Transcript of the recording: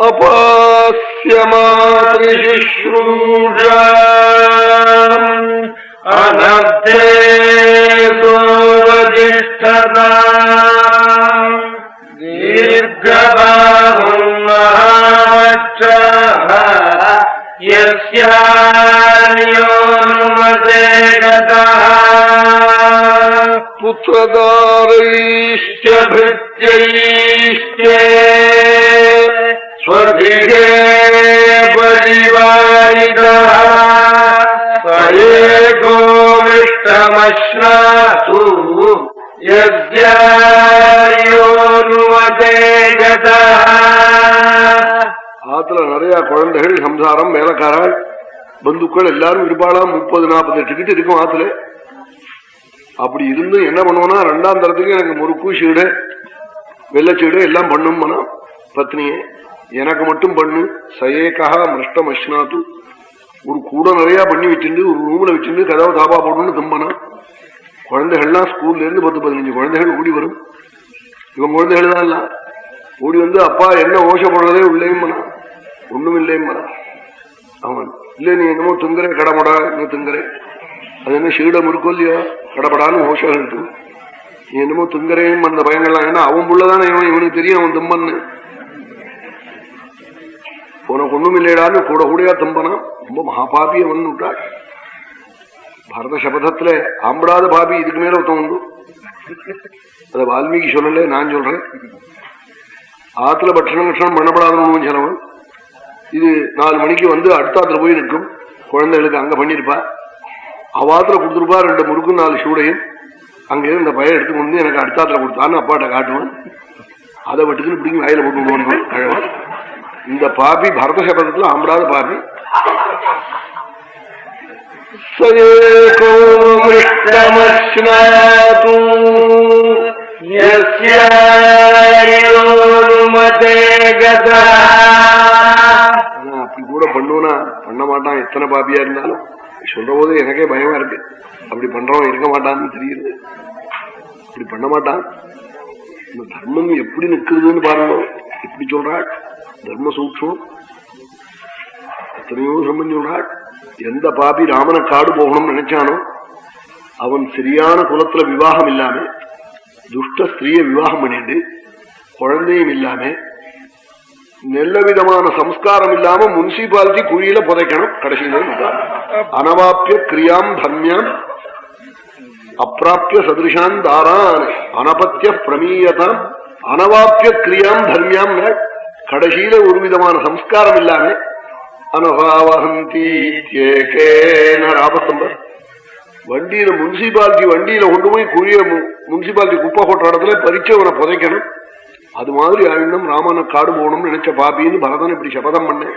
அபாஸ்யமாத்ரிசுஷ்ரூஷா அனப்தே சோவதிஷ்டதா தீர்க்கபாஹும் மஹாவட்சः யஸ்யாயோனுமதே கதः புத்ரதாரைஷ்ட பிருத்யைஷ்ட ஸ்வர்திகே பரிவாரிதः சயேகோ விஷ்டமஸ்நாது யஸ்யாயோனுமதே கதः. ஆத்துல நிறைய குழந்தைகள், சம்சாரம், வேலைக்காரர்கள், பந்துக்கள் எல்லாரும் இருப்பாளாம். 30-40 டிக்கெட் இருக்கும் ஆத்துல. அப்படி இருந்து என்ன பண்ணுவோம்னா, 2ஆம் தரத்துக்கு எனக்கு முறுக்கு சீடு வெள்ளச்சீடு எல்லாம் பண்ணும் பத்னியே, எனக்கு மட்டும் பண்ணு. சயேகா மிருஷ்டம் அஷ்னாத்து, ஒரு கூட நிறைய பண்ணி வச்சுட்டு ஒரு ரூம்ல வச்சுட்டு கதவை தாப்பா போடணும்னு தும்பனா. குழந்தைகள்லாம் ஸ்கூல்ல இருந்து 10-15 குழந்தைகள் ஓடி வரும். இவன் குழந்தைகள் தான் எல்லாம் ஓடி வந்து, அப்பா என்ன ஓஷப்படுறதே உள்ளேயும் பண்ணா, ஒண்ணும் இல்லையும் பண்ணா. அவன் இல்ல, நீ என்னமோ துங்குற கடமடா, நீ துங்குற, அது என்ன சீடம் இருக்கும் இல்லையா, கடப்படான்னு ஓஷம் இருக்கு, நீ என்னமோ துங்குறையும் அந்த பயங்கள்லாம். ஏன்னா அவன் புள்ளதானே இவன், இவனுக்கு தெரியும் அவன் தும்பன்னு. உனக்கு ஒண்ணும் இல்லைடான்னு கூட கூடையா தும்பனா. ரொம்ப மகாபாபி அவன் விட்டாள். பாரத சபதத்துல ஆம்படாத பாபி இதுக்கு மேல ஒருத்தம் உண்டு. அத வால்மீகி சொல்லல, நான் சொல்றேன். ஆத்துல பட்சணம் கட்சணம் பண்ணப்படாதவனும் சிலவன். இது 4 மணிக்கு வந்து அடுத்தாத்துல போய் நிற்கும். குழந்தைகளுக்கு அங்க பண்ணிருப்பா, அவாத்துல கொடுத்துருப்பா 2 முறுக்கும் 4 சூடையும். அங்கே இந்த பையன் எடுத்து கொண்டு எனக்கு அடுத்தாத்துல கொடுத்தான்னு அப்பாட்ட காட்டுவான். அதை விட்டுக்குன்னு பிடிக்கும் வயல போட்டு போடுவான் கழவன். இந்த பாபி பரத சபதத்துல ஆம்படாத பாபி. அப்படி கூட பண்ணுவனா பண்ண மாட்டான். எத்தனை பாபியா இருந்தாலும் சொல்ற போது எனக்கே பயமா இருக்கு. அப்படி பண்றவன் இருக்க மாட்டான்னு தெரியுது. அப்படி பண்ண மாட்டான். இந்த தர்மம் எப்படி நிற்குதுன்னு பாருங்க. எப்படி சொல்றாள் தர்ம சூட்சம், எத்தனையோ சம்பந்தி சொல்றாள். எந்த பாபி ராமனை காடு போகணும்னு நினைச்சானோ அவன் சரியான குலத்துல விவாகம் இல்லாம, துஷ்ட ஸ்திரீய விவாகம் பண்ணிட்டு, குழந்தையும் இல்லாம, நல்ல விதமான சம்ஸ்காரம் இல்லாம முனிசிபாலிட்டி குழியில புதைக்கணும். கடைசியில அனவாப்பிய கிரியாம் தர்மியாம் அப்பிராப்பிய சதிருஷான் தாரான் அனபத்திய பிரமீயதாம் அனவாப்பிய கிரியாம் தர்மியாம். கடைசியில ஒரு விதமான சம்ஸ்காரம் இல்லாம அனபாவந்தி ராபத்தம்பர் வண்டியில முனிசிபாலிட்டி வண்டியில கொண்டு போய் குழிய முனிசிபாலிட்டி குப்பை கொட்ட இடத்துல பறிச்சவனை புதைக்கணும். அது மாதிரி ஆயிடும் ராமனை காடு போகணும்னு நினைச்ச பாபின்னு பரதன் இப்படி சபதம் பண்ணேன்.